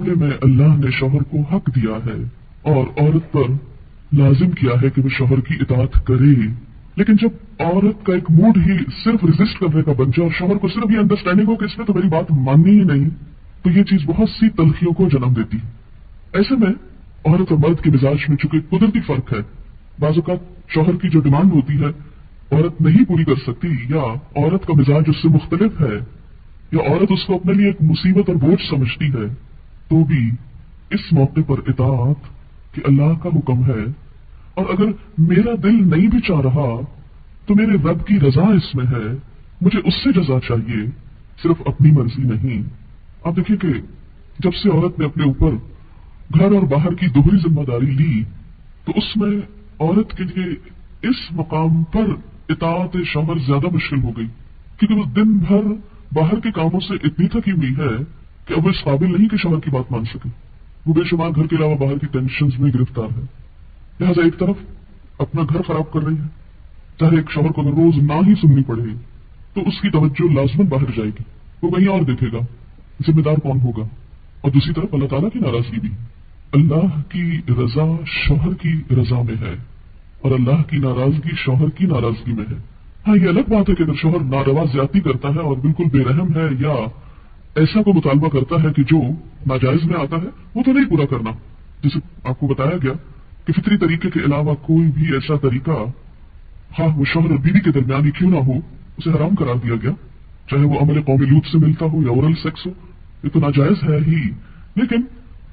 معاملے میں اللہ نے شوہر کو حق دیا ہے اور عورت پر لازم کیا ہے کہ وہ شوہر کی اطاعت کرے، لیکن جب عورت کا ایک موڈ ہی صرف ریزسٹ کرنے کا بن جائے اور شوہر کو صرف یہ انڈرسٹینڈنگ ہو کہ اس نے تو میری بات ماننی ہی نہیں، تو یہ چیز بہت سی تلخیوں کو جنم دیتی ہے۔ ایسے میں عورت اور مرد کے مزاج میں چونکہ قدرتی فرق ہے، بعض اوقات شوہر کی جو ڈیمانڈ ہوتی ہے عورت نہیں پوری کر سکتی، یا عورت کا مزاج اس سے مختلف ہے، یا عورت اس کو اپنے لیے ایک مصیبت اور بوجھ سمجھتی ہے، تو بھی اس موقع پر اطاعت کہ اللہ کا حکم ہے، اور اگر میرا دل نہیں بھی چاہ رہا تو میرے رب کی رضا اس میں ہے، مجھے اس سے جزا چاہیے، صرف اپنی مرضی نہیں۔ آپ دیکھیں کہ جب سے عورت نے اپنے اوپر گھر اور باہر کی دوہری ذمہ داری لی تو اس میں عورت کے لیے اس مقام پر اطاعت شوہر زیادہ مشکل ہو گئی، کیونکہ وہ دن بھر باہر کے کاموں سے اتنی تھکی ہوئی ہے کہ اب وہ اس قابل نہیں کہ شوہر کی بات مان سکے، وہ بے شمار گھر کے علاوہ باہر کی ٹینشنز میں گرفتار ہے، لہذا ایک طرف اپنا گھر خراب کر رہی ہے، چاہے ایک شوہر کو اگر روز نہ ہی سننی پڑے تو اس کی توجہ لازمن باہر جائے گی، وہ کہیں اور دیکھے گا، ذمہ دار کون ہوگا، اور دوسری طرف اللہ تعالیٰ کی ناراضگی بھی۔ اللہ کی رضا شوہر کی رضا میں ہے اور اللہ کی ناراضگی شوہر کی ناراضگی میں ہے۔ ہاں یہ الگ بات ہے کہ اگر شوہر ناروا زیادتی کرتا ہے اور بالکل بے رحم ہے یا ایسا کو مطالبہ کرتا ہے کہ جو ناجائز میں آتا ہے، وہ تو نہیں پورا کرنا، جسے آپ کو بتایا گیا کہ فطری طریقے کے علاوہ کوئی بھی ایسا طریقہ خواہ وہ شوہر اور بیوی کے درمیان ہی کیوں نہ ہو اسے حرام قرار دیا گیا، چاہے وہ عمل قوم لوط سے ملتا ہو یا اورل سیکس ہو، یہ تو ناجائز ہے ہی، لیکن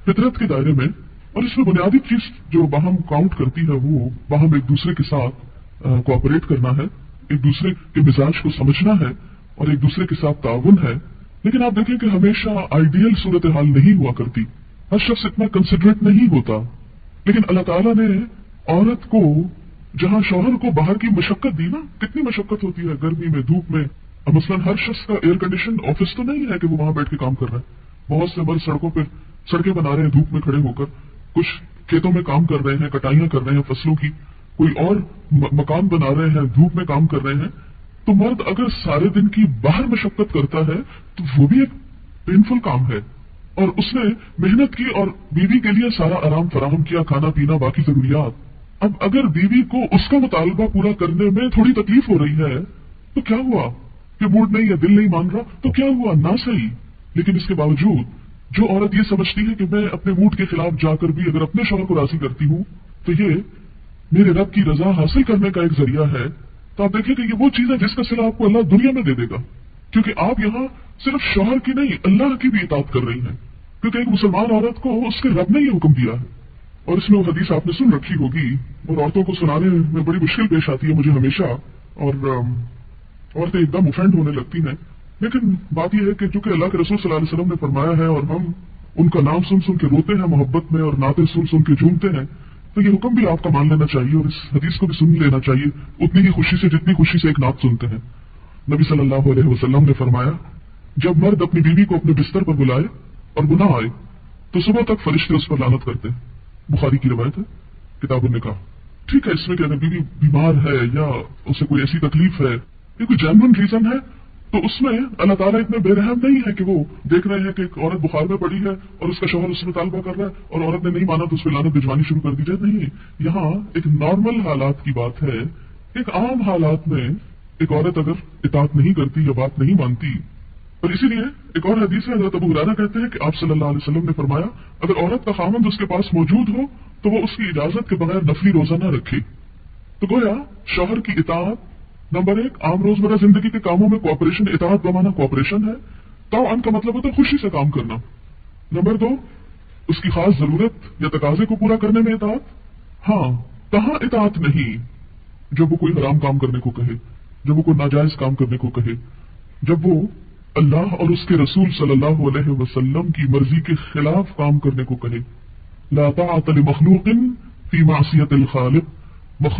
فطرت کے دائرے میں، اور اس میں بنیادی چیز جو باہم کاؤنٹ کرتی ہے وہ باہم ایک دوسرے کے ساتھ کوآپریٹ کرنا ہے، ایک دوسرے کے مزاج کو سمجھنا ہے اور ایک دوسرے کے ساتھ تعاون ہے۔ لیکن آپ دیکھیں کہ ہمیشہ آئیڈیل صورتحال نہیں ہوا کرتی، ہر شخص اتنا کنسیڈریٹ نہیں ہوتا، لیکن اللہ تعالیٰ نے عورت کو جہاں شوہر کو باہر کی مشقت دی نا، کتنی مشقت ہوتی ہے گرمی میں، دھوپ میں، اب مثلاً ہر شخص کا ایئر کنڈیشن آفس تو نہیں ہے کہ وہ وہاں بیٹھ کے کام کر رہا ہے، بہت سے مرد سڑکوں پہ سڑکیں بنا رہے ہیں دھوپ میں کھڑے ہو کر، کچھ کھیتوں میں کام کر رہے ہیں، کٹائیاں کر رہے ہیں فصلوں کی، کوئی اور مکان بنا رہے ہیں، دھوپ میں کام کر رہے ہیں، تو مرد اگر سارے دن کی باہر مشقت کرتا ہے تو وہ بھی ایک پینفل کام ہے، اور اس نے محنت کی اور بیوی کے لیے سارا آرام فراہم کیا، کھانا پینا باقی ضروریات۔ اب اگر بیوی کو اس کا مطالبہ پورا کرنے میں تھوڑی تکلیف ہو رہی ہے تو کیا ہوا کہ موڈ نہیں یا دل نہیں مان رہا تو کیا ہوا، نہ صحیح، لیکن اس کے باوجود جو عورت یہ سمجھتی ہے کہ میں اپنے موڈ کے خلاف جا کر بھی اگر اپنے شوہر کو راضی کرتی ہوں تو یہ میرے رب کی رضا حاصل کرنے کا ایک ذریعہ ہے، تو آپ دیکھیں کہ یہ وہ چیز ہے جس کا صلہ آپ کو اللہ دنیا میں دے دے گا، کیونکہ آپ یہاں صرف شوہر کی نہیں اللہ کی بھی اطاعت کر رہی ہیں، کیونکہ ایک مسلمان عورت کو اس کے رب نے یہ حکم دیا ہے، اور اس میں وہ حدیث آپ نے سن رکھی ہوگی اور عورتوں کو سنانے میں بڑی مشکل پیش آتی ہے مجھے ہمیشہ، اور عورتیں ایک دم اوفینڈ ہونے لگتی ہیں، لیکن بات یہ ہے کہ چونکہ اللہ کے رسول صلی اللہ علیہ وسلم نے فرمایا ہے اور ہم ان کا نام سن سن کے روتے ہیں محبت میں اور نعتیں سن سن کے جھومتے ہیں، تو یہ حکم بھی آپ کا مان لینا چاہیے اور اس حدیث کو بھی سن لینا چاہیے اتنی ہی خوشی سے جتنی خوشی سے ایک نعت سنتے ہیں۔ نبی صلی اللہ علیہ وسلم نے فرمایا جب مرد اپنی بیوی کو اپنے بستر پر بلائے اور وہ نہ آئے تو صبح تک فرشتے اس پر لعنت کرتے ہیں، بخاری کی روایت ہے، کتاب النکاح۔ ٹھیک ہے، اس میں کہ اگر بیوی بیمار ہے یا اسے کوئی ایسی تکلیف ہے یا کوئی جینون ریزن ہے تو اس میں اللہ تعالیٰ اتنے بے رحم نہیں ہے کہ وہ دیکھ رہے ہیں کہ ایک عورت بخار میں پڑی ہے اور اس کا شوہر اس سے مطالبہ کر رہا ہے اور عورت نے نہیں مانا تو اس پہ لعنت بھجوانی شروع کر دی جائے، نہیں، یہاں ایک نارمل حالات کی بات ہے، ایک عام حالات میں ایک عورت اگر اطاعت نہیں کرتی یا بات نہیں مانتی، اور اسی لیے ایک اور حدیث ہے حضرت ابو ہریرہ کہتے ہیں کہ آپ صلی اللہ علیہ وسلم نے فرمایا اگر عورت کا خاوند اس کے پاس موجود ہو تو وہ اس کی اجازت کے بغیر نفلی روزہ نہ رکھے، تو گویا شوہر کی اطاعت نمبر ایک عام روزمرہ زندگی کے کاموں میں کوآپریشن، اطاعت بمانا کوآپریشن ہے، طوعاً کا مطلب ہوتا ہے خوشی سے کام کرنا، نمبر دو اس کی خاص ضرورت یا تقاضے کو پورا کرنے میں اطاعت، ہاں کہاں اطاعت نہیں جب وہ کوئی حرام کام کرنے کو کہے، جب وہ کوئی ناجائز کام کرنے کو کہے، جب وہ اللہ اور اس کے رسول صلی اللہ علیہ وسلم کی مرضی کے خلاف کام کرنے کو کہے، لا طاعت لمخلوق فی معصیت الخالق، مخلوق